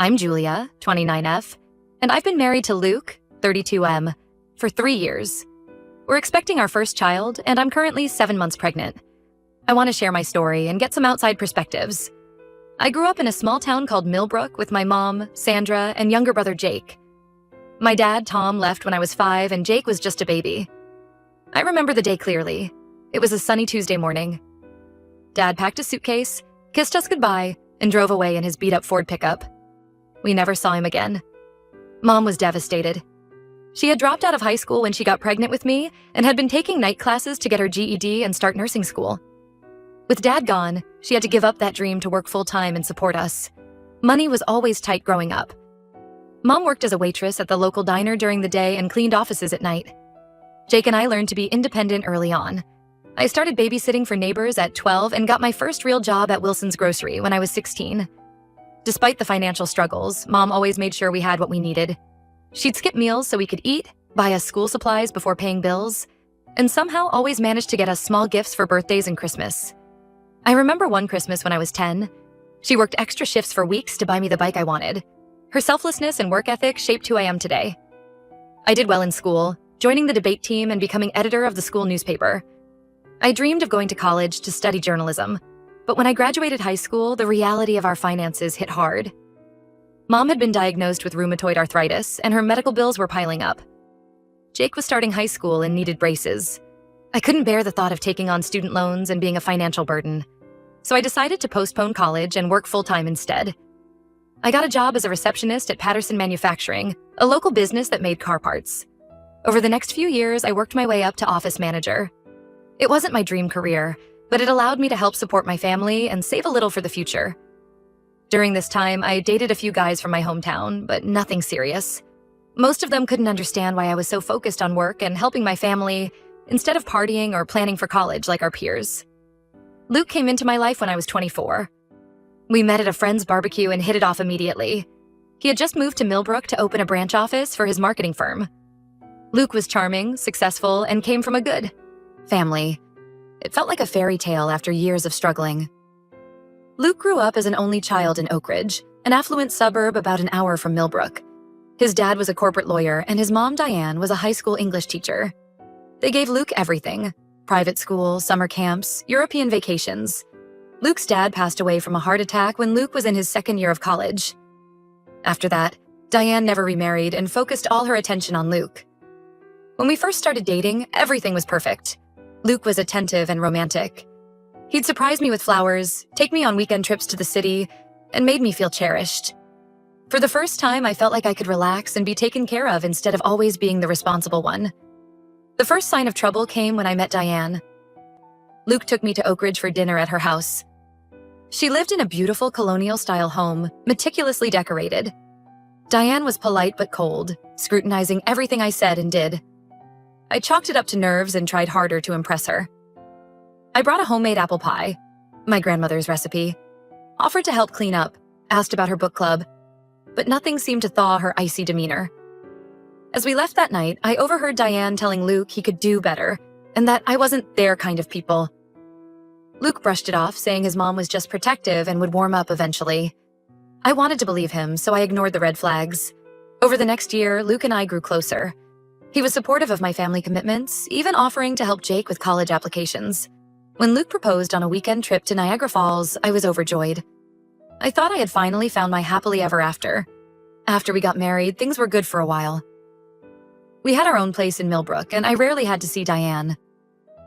I'm Julia, 29F, and I've been married to Luke, 32M, for 3 years. We're expecting our first child, and I'm currently 7 months pregnant. I want to share my story and get some outside perspectives. I grew up in a small town called Millbrook with my mom, Sandra, and younger brother Jake. My dad, Tom, left when I was 5, and Jake was just a baby. I remember the day clearly. It was a sunny Tuesday morning. Dad packed a suitcase, kissed us goodbye, and drove away in his beat-up Ford pickup. We never saw him again. Mom was devastated. She had dropped out of high school when she got pregnant with me and had been taking night classes to get her GED and start nursing school. With Dad gone, she had to give up that dream to work full-time and support us. Money was always tight growing up. Mom worked as a waitress at the local diner during the day and cleaned offices at night. Jake and I learned to be independent early on. I started babysitting for neighbors at 12 and got my first real job at Wilson's Grocery when I was 16. Despite the financial struggles, Mom always made sure we had what we needed. She'd skip meals so we could eat, buy us school supplies before paying bills, and somehow always managed to get us small gifts for birthdays and Christmas. I remember one Christmas when I was 10. She worked extra shifts for weeks to buy me the bike I wanted. Her selflessness and work ethic shaped who I am today. I did well in school, joining the debate team and becoming editor of the school newspaper. I dreamed of going to college to study journalism, but when I graduated high school, the reality of our finances hit hard. Mom had been diagnosed with rheumatoid arthritis, and her medical bills were piling up. Jake was starting high school and needed braces. I couldn't bear the thought of taking on student loans and being a financial burden, so I decided to postpone college and work full-time instead. I got a job as a receptionist at Patterson Manufacturing, a local business that made car parts. Over the next few years, I worked my way up to office manager. It wasn't my dream career, but it allowed me to help support my family and save a little for the future. During this time, I dated a few guys from my hometown, but nothing serious. Most of them couldn't understand why I was so focused on work and helping my family instead of partying or planning for college like our peers. Luke came into my life when I was 24. We met at a friend's barbecue and hit it off immediately. He had just moved to Millbrook to open a branch office for his marketing firm. Luke was charming, successful, and came from a good family. It felt like a fairy tale after years of struggling. Luke grew up as an only child in Oak Ridge, an affluent suburb about an hour from Millbrook. His dad was a corporate lawyer, and his mom, Diane, was a high school English teacher. They gave Luke everything: private school, summer camps, European vacations. Luke's dad passed away from a heart attack when Luke was in his second year of college. After that, Diane never remarried and focused all her attention on Luke. When we first started dating, everything was perfect. Luke was attentive and romantic. He'd surprise me with flowers, take me on weekend trips to the city, and made me feel cherished. For the first time, I felt like I could relax and be taken care of instead of always being the responsible one. The first sign of trouble came when I met Diane. Luke took me to Oak Ridge for dinner at her house. She lived in a beautiful colonial-style home, meticulously decorated. Diane was polite but cold, scrutinizing everything I said and did. I chalked it up to nerves and tried harder to impress her. I brought a homemade apple pie, my grandmother's recipe, offered to help clean up, asked about her book club, but nothing seemed to thaw her icy demeanor. As we left that night, I overheard Diane telling Luke he could do better and that I wasn't their kind of people. Luke brushed it off, saying his mom was just protective and would warm up eventually. I wanted to believe him, so I ignored the red flags. Over the next year, Luke and I grew closer. He was supportive of my family commitments, even offering to help Jake with college applications. When Luke proposed on a weekend trip to Niagara Falls, I was overjoyed. I thought I had finally found my happily ever after. After we got married, things were good for a while. We had our own place in Millbrook, and I rarely had to see Diane.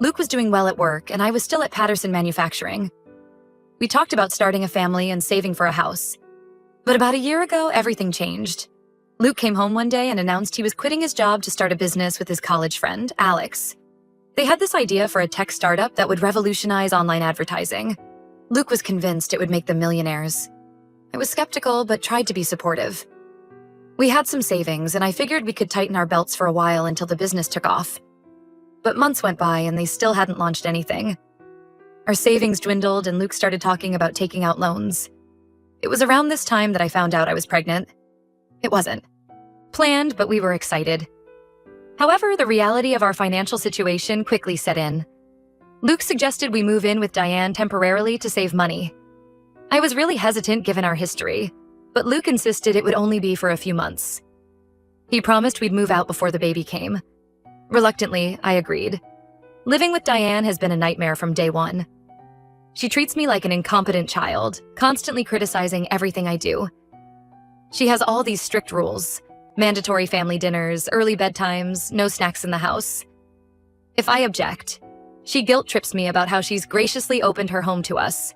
Luke was doing well at work, and I was still at Patterson Manufacturing. We talked about starting a family and saving for a house. But about a year ago, everything changed. Luke came home one day and announced he was quitting his job to start a business with his college friend, Alex. They had this idea for a tech startup that would revolutionize online advertising. Luke was convinced it would make them millionaires. I was skeptical, but tried to be supportive. We had some savings, and I figured we could tighten our belts for a while until the business took off. But months went by, and they still hadn't launched anything. Our savings dwindled, and Luke started talking about taking out loans. It was around this time that I found out I was pregnant. It wasn't planned, but we were excited. However, the reality of our financial situation quickly set in. Luke suggested we move in with Diane temporarily to save money. I was really hesitant given our history. but Luke insisted it would only be for a few months. He promised we'd move out before the baby came. Reluctantly, I agreed. Living with Diane has been a nightmare from day one. She treats me like an incompetent child, constantly criticizing everything I do. She has all these strict rules: mandatory family dinners, early bedtimes, no snacks in the house. If I object, she guilt trips me about how she's graciously opened her home to us.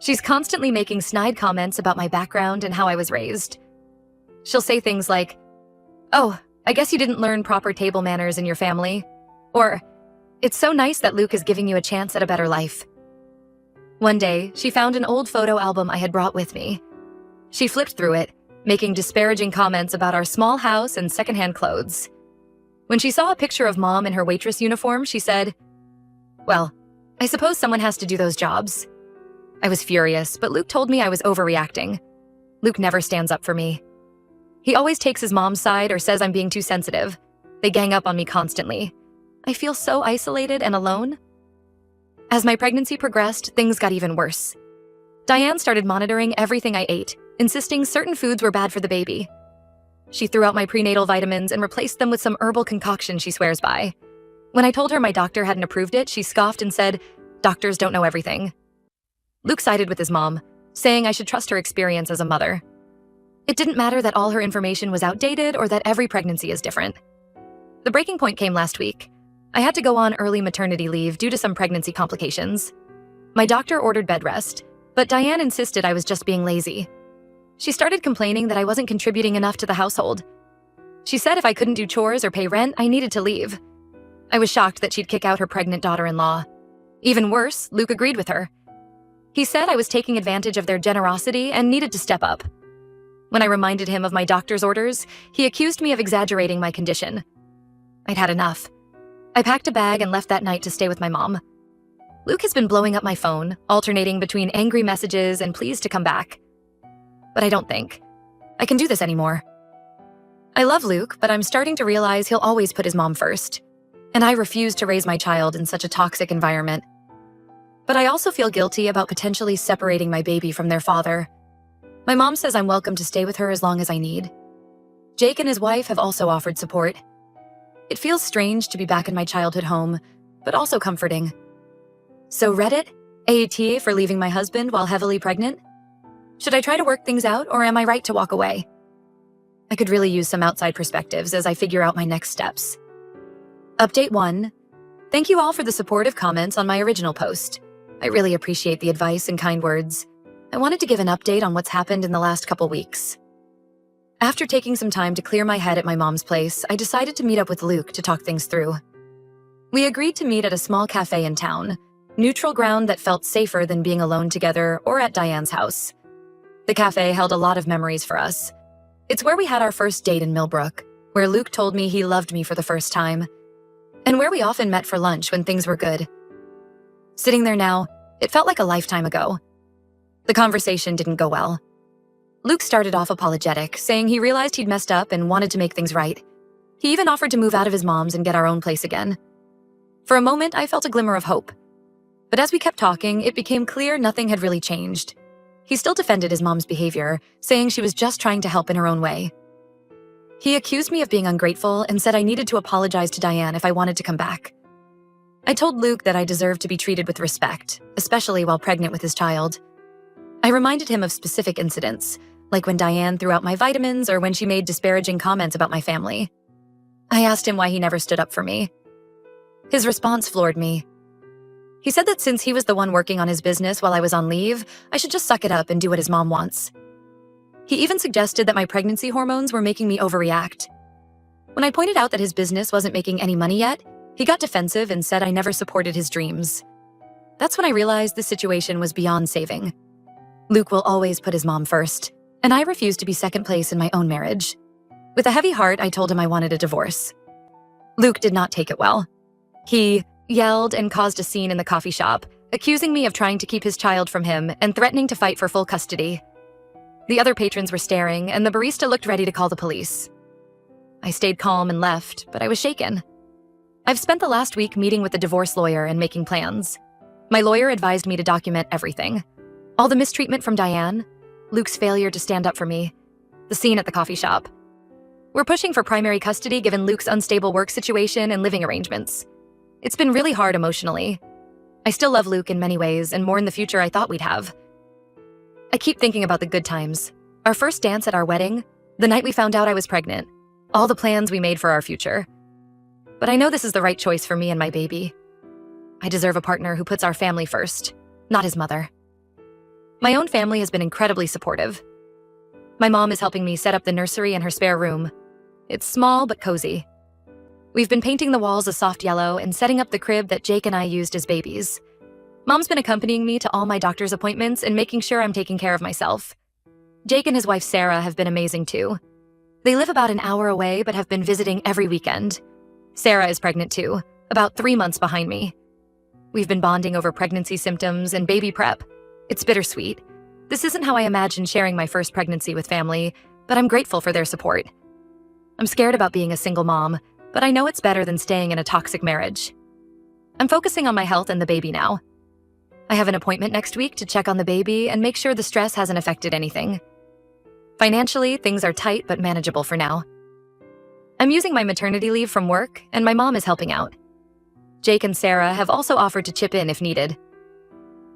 She's constantly making snide comments about my background and how I was raised. She'll say things like, "Oh, I guess you didn't learn proper table manners in your family," or, "It's so nice that Luke is giving you a chance at a better life." One day, she found an old photo album I had brought with me. She flipped through it, making disparaging comments about our small house and secondhand clothes. When she saw a picture of Mom in her waitress uniform, she said, "Well, I suppose someone has to do those jobs." I was furious, but Luke told me I was overreacting. Luke never stands up for me. He always takes his mom's side or says I'm being too sensitive. They gang up on me constantly. I feel so isolated and alone. As my pregnancy progressed, things got even worse. Diane started monitoring everything I ate, insisting certain foods were bad for the baby. She threw out my prenatal vitamins and replaced them with some herbal concoction she swears by. When I told her my doctor hadn't approved it, she scoffed and said, "Doctors don't know everything." Luke sided with his mom, saying I should trust her experience as a mother. It didn't matter that all her information was outdated or that every pregnancy is different. The breaking point came last week. I had to go on early maternity leave due to some pregnancy complications. My doctor ordered bed rest, but Diane insisted I was just being lazy. She started complaining that I wasn't contributing enough to the household. She said if I couldn't do chores or pay rent, I needed to leave. I was shocked that she'd kick out her pregnant daughter-in-law. Even worse, Luke agreed with her. He said I was taking advantage of their generosity and needed to step up. When I reminded him of my doctor's orders, he accused me of exaggerating my condition. I'd had enough. I packed a bag and left that night to stay with my mom. Luke has been blowing up my phone, alternating between angry messages and pleas to come back. But I don't think I can do this anymore. I love Luke, but I'm starting to realize he'll always put his mom first. And I refuse to raise my child in such a toxic environment. But I also feel guilty about potentially separating my baby from their father. My mom says I'm welcome to stay with her as long as I need. Jake and his wife have also offered support. It feels strange to be back in my childhood home, but also comforting. So Reddit, AATA for leaving my husband while heavily pregnant? Should I try to work things out, or am I right to walk away? I could really use some outside perspectives as I figure out my next steps. Update 1. Thank you all for the supportive comments on my original post. I really appreciate the advice and kind words. I wanted to give an update on what's happened in the last couple weeks. After taking some time to clear my head at my mom's place, I decided to meet up with Luke to talk things through. We agreed to meet at a small cafe in town, neutral ground that felt safer than being alone together or at Diane's house. The cafe held a lot of memories for us. It's where we had our first date in Millbrook, where Luke told me he loved me for the first time, and where we often met for lunch when things were good. Sitting there now, it felt like a lifetime ago. The conversation didn't go well. Luke started off apologetic, saying he realized he'd messed up and wanted to make things right. He even offered to move out of his mom's and get our own place again. For a moment, I felt a glimmer of hope. But as we kept talking, it became clear nothing had really changed. He still defended his mom's behavior, saying she was just trying to help in her own way. He accused me of being ungrateful and said I needed to apologize to Diane if I wanted to come back. I told Luke that I deserved to be treated with respect, especially while pregnant with his child. I reminded him of specific incidents, like when Diane threw out my vitamins or when she made disparaging comments about my family. I asked him why he never stood up for me. His response floored me. He said that since he was the one working on his business while I was on leave, I should just suck it up and do what his mom wants. He even suggested that my pregnancy hormones were making me overreact. When I pointed out that his business wasn't making any money yet, he got defensive and said I never supported his dreams. That's when I realized the situation was beyond saving. Luke will always put his mom first, and I refuse to be second place in my own marriage. With a heavy heart, I told him I wanted a divorce. Luke did not take it well. He yelled and caused a scene in the coffee shop, accusing me of trying to keep his child from him and threatening to fight for full custody. The other patrons were staring, and the barista looked ready to call the police. I stayed calm and left, but I was shaken. I've spent the last week meeting with the divorce lawyer and making plans. My lawyer advised me to document everything. All the mistreatment from Diane, Luke's failure to stand up for me, the scene at the coffee shop. We're pushing for primary custody given Luke's unstable work situation and living arrangements. It's been really hard emotionally. I still love Luke in many ways and more in the future I thought we'd have. I keep thinking about the good times. Our first dance at our wedding, the night we found out I was pregnant, all the plans we made for our future. But I know this is the right choice for me and my baby. I deserve a partner who puts our family first, not his mother. My own family has been incredibly supportive. My mom is helping me set up the nursery in her spare room. It's small but cozy. We've been painting the walls a soft yellow and setting up the crib that Jake and I used as babies. Mom's been accompanying me to all my doctor's appointments and making sure I'm taking care of myself. Jake and his wife Sarah have been amazing too. They live about an hour away but have been visiting every weekend. Sarah is pregnant too, about 3 months behind me. We've been bonding over pregnancy symptoms and baby prep. It's bittersweet. This isn't how I imagined sharing my first pregnancy with family, but I'm grateful for their support. I'm scared about being a single mom, but I know it's better than staying in a toxic marriage. I'm focusing on my health and the baby now. I have an appointment next week to check on the baby and make sure the stress hasn't affected anything. Financially, things are tight but manageable for now. I'm using my maternity leave from work, and my mom is helping out. Jake and Sarah have also offered to chip in if needed.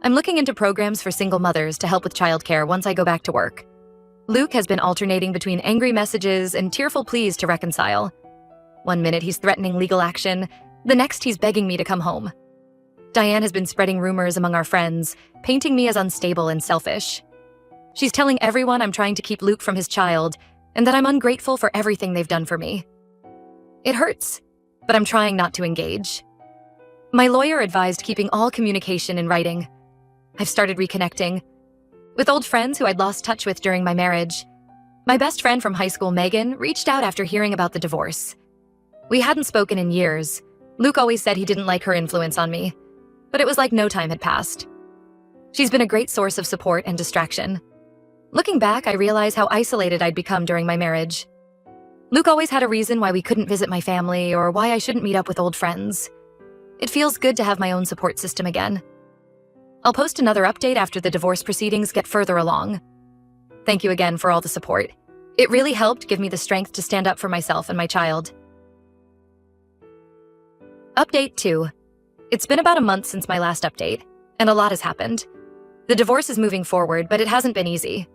I'm looking into programs for single mothers to help with childcare once I go back to work. Luke has been alternating between angry messages and tearful pleas to reconcile. One minute he's threatening legal action, the next he's begging me to come home. Diane has been spreading rumors among our friends, painting me as unstable and selfish. She's telling everyone I'm trying to keep Luke from his child and that I'm ungrateful for everything they've done for me. It hurts, but I'm trying not to engage. My lawyer advised keeping all communication in writing. I've started reconnecting with old friends who I'd lost touch with during my marriage. My best friend from high school, Megan, reached out after hearing about the divorce. We hadn't spoken in years. Luke always said he didn't like her influence on me, but it was like no time had passed. She's been a great source of support and distraction. Looking back, I realize how isolated I'd become during my marriage. Luke always had a reason why we couldn't visit my family or why I shouldn't meet up with old friends. It feels good to have my own support system again. I'll post another update after the divorce proceedings get further along. Thank you again for all the support. It really helped give me the strength to stand up for myself and my child. Update 2. It's been about a month since my last update, and a lot has happened. The divorce is moving forward, but it hasn't been easy.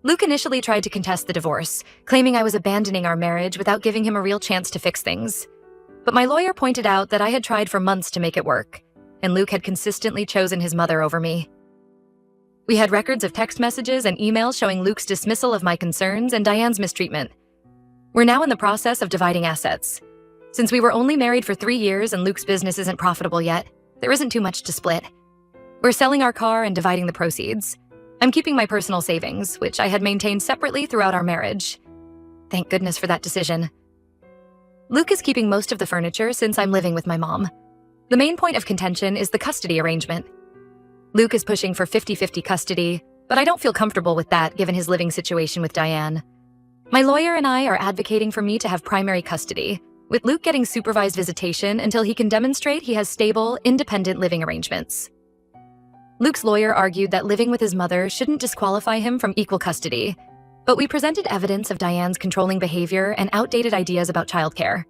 Luke initially tried to contest the divorce, claiming I was abandoning our marriage without giving him a real chance to fix things. But my lawyer pointed out that I had tried for months to make it work, and Luke had consistently chosen his mother over me. We had records of text messages and emails showing Luke's dismissal of my concerns and Diane's mistreatment. We're now in the process of dividing assets. Since we were only married for 3 years and Luke's business isn't profitable yet, there isn't too much to split. We're selling our car and dividing the proceeds. I'm keeping my personal savings, which I had maintained separately throughout our marriage. Thank goodness for that decision. Luke is keeping most of the furniture since I'm living with my mom. The main point of contention is the custody arrangement. Luke is pushing for 50-50 custody, but I don't feel comfortable with that given his living situation with Diane. My lawyer and I are advocating for me to have primary custody, with Luke getting supervised visitation until he can demonstrate he has stable, independent living arrangements. Luke's lawyer argued that living with his mother shouldn't disqualify him from equal custody, but we presented evidence of Diane's controlling behavior and outdated ideas about childcare.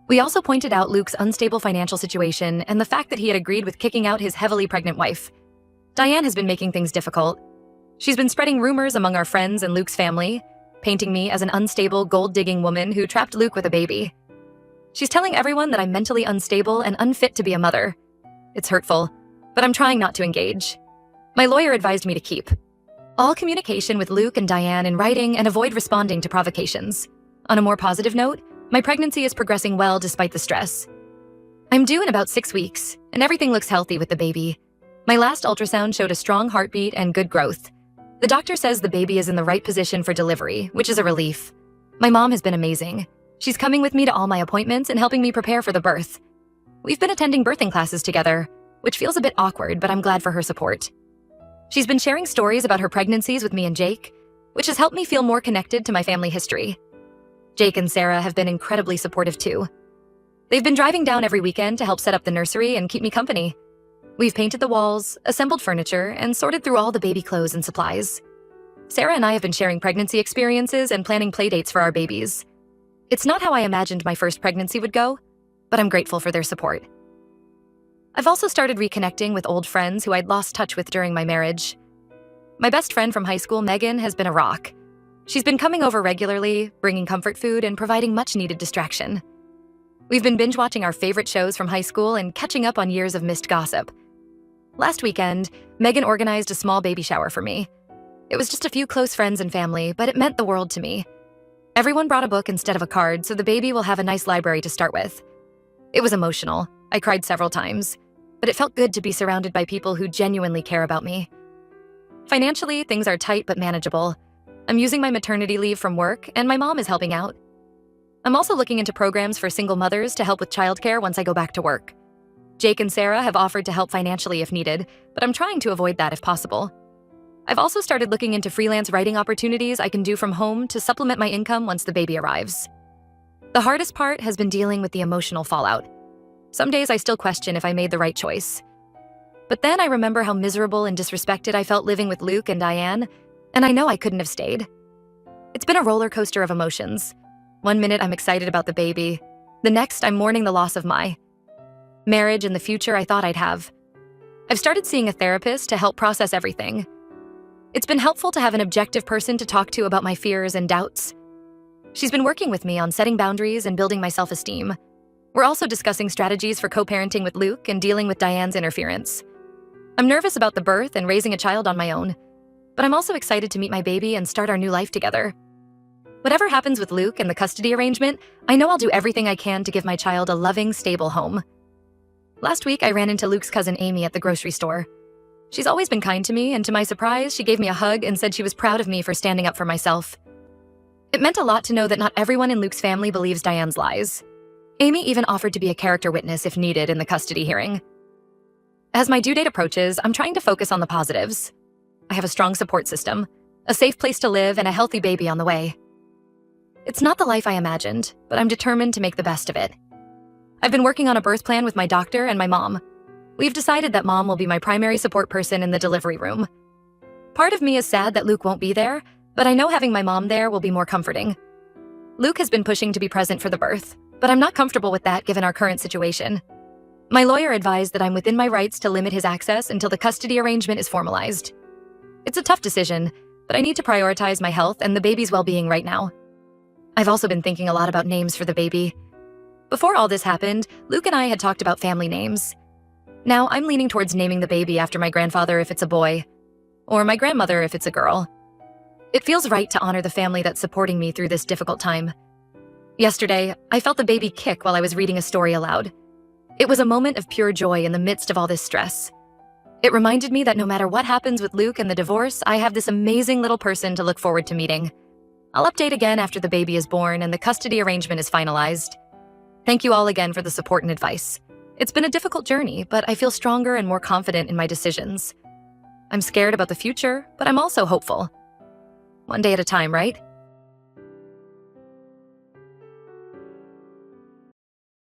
We also pointed out Luke's unstable financial situation and the fact that he had agreed with kicking out his heavily pregnant wife. Diane has been making things difficult. She's been spreading rumors among our friends and Luke's family, painting me as an unstable, gold-digging woman who trapped Luke with a baby. She's telling everyone that I'm mentally unstable and unfit to be a mother. It's hurtful, but I'm trying not to engage. My lawyer advised me to keep all communication with Luke and Diane in writing and avoid responding to provocations. On a more positive note, my pregnancy is progressing well despite the stress. I'm due in about 6 weeks, and everything looks healthy with the baby. My last ultrasound showed a strong heartbeat and good growth. The doctor says the baby is in the right position for delivery, which is a relief. My mom has been amazing. She's coming with me to all my appointments and helping me prepare for the birth. We've been attending birthing classes together, which feels a bit awkward, but I'm glad for her support. She's been sharing stories about her pregnancies with me and Jake, which has helped me feel more connected to my family history. Jake and Sarah have been incredibly supportive too. They've been driving down every weekend to help set up the nursery and keep me company. We've painted the walls, assembled furniture, and sorted through all the baby clothes and supplies. Sarah and I have been sharing pregnancy experiences and planning playdates for our babies. It's not how I imagined my first pregnancy would go, but I'm grateful for their support. I've also started reconnecting with old friends who I'd lost touch with during my marriage. My best friend from high school, Megan, has been a rock. She's been coming over regularly, bringing comfort food, and providing much-needed distraction. We've been binge-watching our favorite shows from high school and catching up on years of missed gossip. Last weekend, Megan organized a small baby shower for me. It was just a few close friends and family, but it meant the world to me. Everyone brought a book instead of a card, so the baby will have a nice library to start with. It was emotional. I cried several times, but it felt good to be surrounded by people who genuinely care about me. Financially, things are tight but manageable. I'm using my maternity leave from work, and my mom is helping out. I'm also looking into programs for single mothers to help with childcare once I go back to work. Jake and Sarah have offered to help financially if needed, but I'm trying to avoid that if possible. I've also started looking into freelance writing opportunities I can do from home to supplement my income once the baby arrives. The hardest part has been dealing with the emotional fallout. Some days I still question if I made the right choice. But then I remember how miserable and disrespected I felt living with Luke and Diane, and I know I couldn't have stayed. It's been a roller coaster of emotions. One minute I'm excited about the baby. The next I'm mourning the loss of my marriage and the future I thought I'd have. I've started seeing a therapist to help process everything. It's been helpful to have an objective person to talk to about my fears and doubts. She's been working with me on setting boundaries and building my self-esteem. We're also discussing strategies for co-parenting with Luke and dealing with Diane's interference. I'm nervous about the birth and raising a child on my own, but I'm also excited to meet my baby and start our new life together. Whatever happens with Luke and the custody arrangement, I know I'll do everything I can to give my child a loving, stable home. Last week, I ran into Luke's cousin Amy at the grocery store. She's always been kind to me, and to my surprise, she gave me a hug and said she was proud of me for standing up for myself. It meant a lot to know that not everyone in Luke's family believes Diane's lies. Amy even offered to be a character witness if needed in the custody hearing. As my due date approaches, I'm trying to focus on the positives. I have a strong support system, a safe place to live, and a healthy baby on the way. It's not the life I imagined, but I'm determined to make the best of it. I've been working on a birth plan with my doctor and my mom. We've decided that mom will be my primary support person in the delivery room. Part of me is sad that Luke won't be there, but I know having my mom there will be more comforting. Luke has been pushing to be present for the birth, but I'm not comfortable with that given our current situation. My lawyer advised that I'm within my rights to limit his access until the custody arrangement is formalized. It's a tough decision, but I need to prioritize my health and the baby's well-being right now. I've also been thinking a lot about names for the baby. Before all this happened, Luke and I had talked about family names. Now I'm leaning towards naming the baby after my grandfather if it's a boy, or my grandmother if it's a girl. It feels right to honor the family that's supporting me through this difficult time. Yesterday, I felt the baby kick while I was reading a story aloud. It was a moment of pure joy in the midst of all this stress. It reminded me that no matter what happens with Luke and the divorce, I have this amazing little person to look forward to meeting. I'll update again after the baby is born and the custody arrangement is finalized. Thank you all again for the support and advice. It's been a difficult journey, but I feel stronger and more confident in my decisions. I'm scared about the future, but I'm also hopeful. One day at a time, right?